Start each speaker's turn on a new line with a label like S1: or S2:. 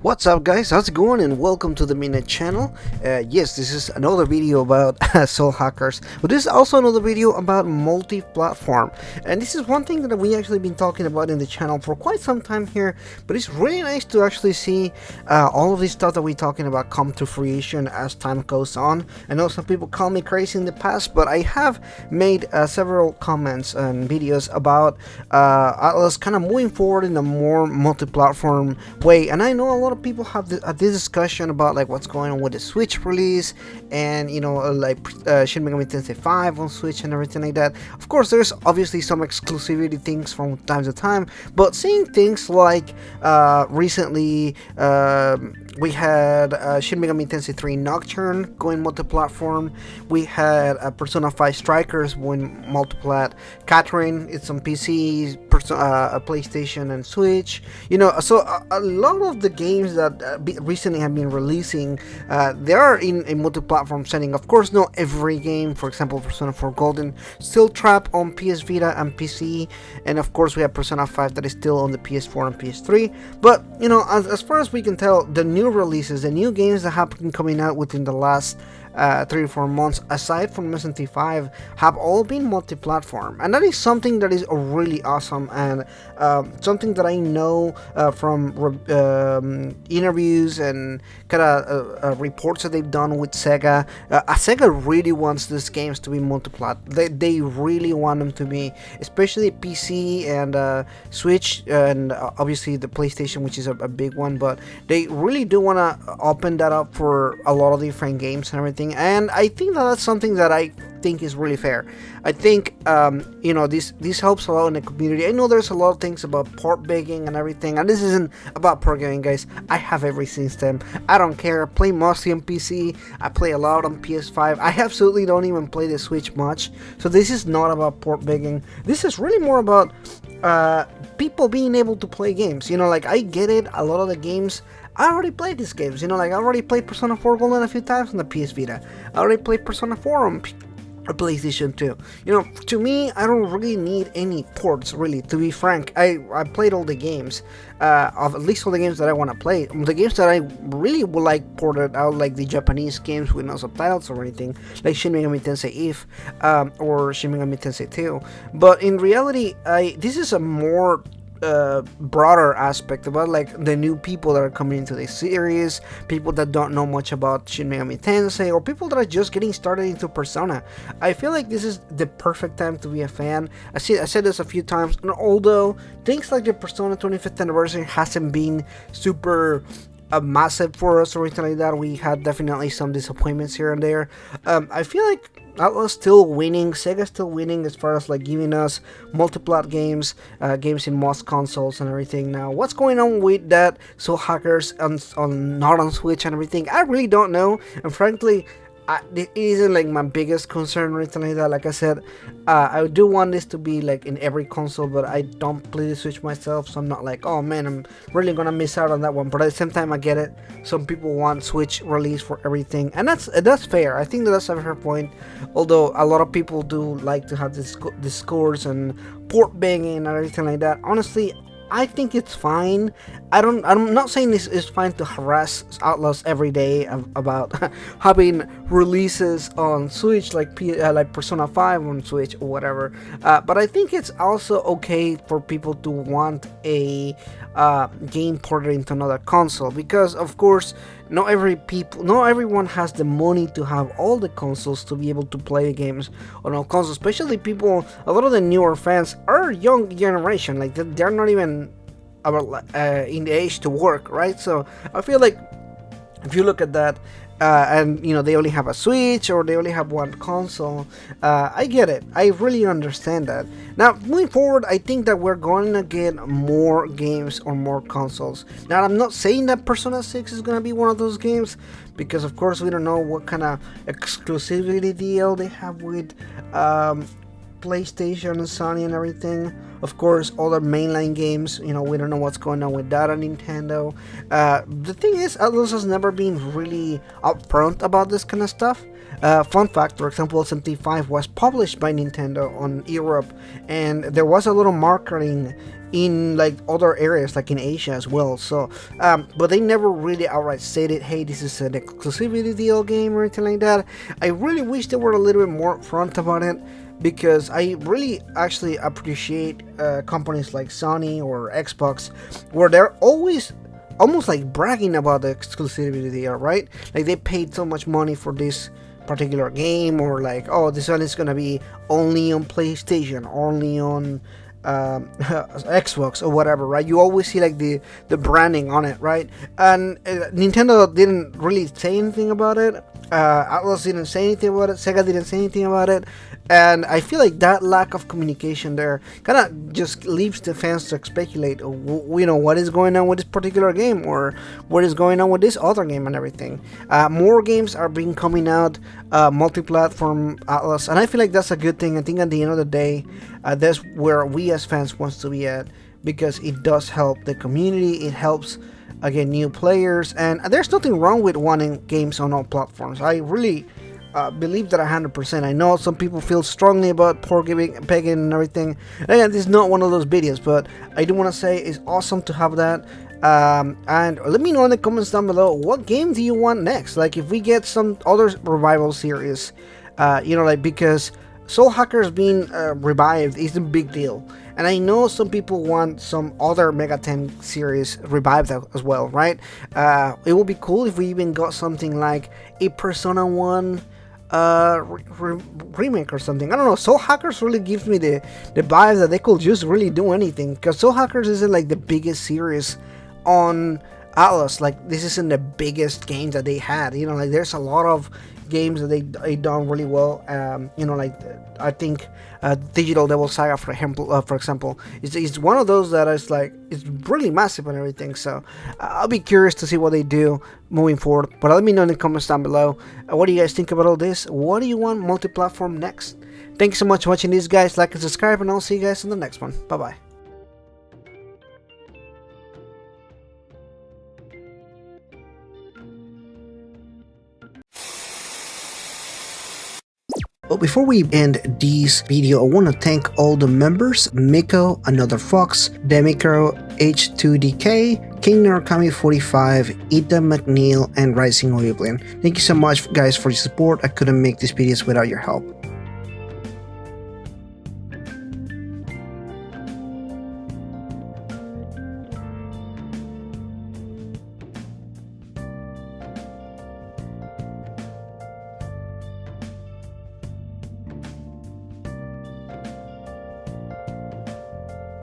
S1: What's up guys, how's it going, and welcome to the Midnight channel. Yes, this is another video about soul hackers, but this is also another video about multi-platform, and this is one thing that we actually been talking about in the channel for quite some time here, but it's really nice to actually see all of this stuff that we're talking about come to fruition as time goes on. I know some people call me crazy in the past, but I have made several comments and videos about Atlus kind of moving forward in a more multi-platform way, and I know a lot of people have this discussion about like what's going on with the Switch release, and like Shin Megami Tensei 5 on Switch and everything like that. Of course, there's obviously some exclusivity things from time to time, but seeing things like recently we had Shin Megami Tensei 3 Nocturne going multi-platform. We had Persona 5 Strikers going multiplat. Catherine, it's on PC, PlayStation, and Switch. So a lot of the games that recently have been releasing, they are in a multi-platform setting. Of course, not every game. For example, Persona 4 Golden still trapped on PS Vita and PC, and of course we have Persona 5 that is still on the PS4 and PS3. But as far as we can tell, the new releases, the new games that have been coming out within the last 3 or 4 months, aside from SMT 5, have all been multi-platform, and that is something that is really awesome, and something that I know from interviews and kind of reports that they've done with Sega. Sega really wants these games to be multi-plat. They really want them to be, especially PC and Switch, and obviously the PlayStation, which is a big one, but they really do want to open that up for a lot of different games and everything. And I think that's something that I think is really fair. I think this helps a lot in the community. I know there's a lot of things about port begging and everything, and this isn't about port begging, guys. I have every system. I don't care. I play mostly on PC. I play a lot on PS5. I absolutely don't even play the Switch much. So this is not about port begging. This is really more about people being able to play games. Like, I get it. A lot of the games, I already played these games. Like, I already played Persona 4 Golden a few times on the PS Vita. I already played Persona 4 on PlayStation 2. To me, I don't really need any ports, really, to be frank. I played all the games, of at least all the games that I want to play. The games that I really would like ported out, like the Japanese games with no subtitles or anything, like Shin Megami Tensei Eve, or Shin Megami Tensei 2. But in reality, this is a more broader aspect about like the new people that are coming into the series, people that don't know much about Shin Megami Tensei, or people that are just getting started into Persona. I feel like this is the perfect time to be a fan. I said this a few times, and although things like the Persona 25th anniversary hasn't been super massive for us or anything like that, we had definitely some disappointments here and there. I feel like Atlus still winning, Sega's still winning as far as like giving us multi-plat games, games in most consoles and everything. Now, what's going on with that Soul Hackers on not on Switch and everything, I really don't know, and frankly, it isn't like my biggest concern or anything like that. Like I said, I do want this to be like in every console, but I don't play the Switch myself, so I'm not like, oh man, I'm really gonna miss out on that one. But at the same time, I get it. Some people want Switch release for everything, and that's fair. I think that's a fair point. Although a lot of people do like to have this scores and port banging and everything like that. Honestly, I think it's fine. I'm not saying this is fine to harass Atlus every day about having releases on Switch, like Persona 5 on Switch or whatever. But I think it's also okay for people to want a game ported into another console, because of course not everyone has the money to have all the consoles to be able to play games on all consoles. Especially people, a lot of the newer fans are young generation, like they're not even in the age to work, right? So I feel like if you look at that, and they only have a Switch or they only have one console, I get it. I really understand that. Now, moving forward, I think that we're going to get more games on more consoles. Now, I'm not saying that Persona 6 is going to be one of those games, because of course we don't know what kind of exclusivity deal they have with PlayStation and Sony and everything. Of course, other mainline games, we don't know what's going on with that on Nintendo. The thing is, Atlus has never been really upfront about this kind of stuff. Fun fact, for example, SMT 5 was published by Nintendo on Europe, and there was a little marketing in like other areas, like in Asia as well. So but they never really outright stated, hey, this is an exclusivity deal game or anything like that. I really wish they were a little bit more upfront about it, because I really actually appreciate companies like Sony or Xbox, where they're always almost like bragging about the exclusivity they are, right? Like they paid so much money for this particular game, or like, oh, this one is gonna be only on PlayStation, only on Xbox or whatever, right? You always see like the branding on it, right? And Nintendo didn't really say anything about it. Atlus didn't say anything about it. Sega didn't say anything about it. And I feel like that lack of communication there kind of just leaves the fans to speculate, you know, what is going on with this particular game, or what is going on with this other game and everything. More games are being coming out, multi-platform Atlus, and I feel like that's a good thing. I think at the end of the day, that's where we as fans wants to be at, because it does help the community. It helps, again, new players, and there's nothing wrong with wanting games on all platforms. I really believe that 100%. I know some people feel strongly about poor pegging and everything. Again, this is not one of those videos, but I do want to say it's awesome to have that. And let me know in the comments down below, what game do you want next? Like, if we get some other revival series, you know, like, because Soul Hackers being revived is a big deal. And I know some people want some other Mega 10 series revived as well, right? It would be cool if we even got something like a Persona 1 remake or something. I don't know. Soul Hackers really gives me the vibe that they could just really do anything, because Soul Hackers isn't like the biggest series on Atlus. Like, this isn't the biggest game that they had, you know. Like, there's a lot of games that they done really well. You know, like, I think Digital Devil Saga, for example, is one of those that is like, it's really massive and everything. So I'll be curious to see what they do moving forward. But let me know in the comments down below, what do you guys think about all this? What do you want multi-platform next? Thanks so much for watching this, guys. Like and subscribe, and I'll see you guys in the next one. Bye bye. But before we end this video, I want to thank all the members: Miko, Another Fox, Demicro, H2DK, King Narukami 45, Ethan McNeil, and Rising Oyoblin. Thank you so much, guys, for your support. I couldn't make these videos without your help.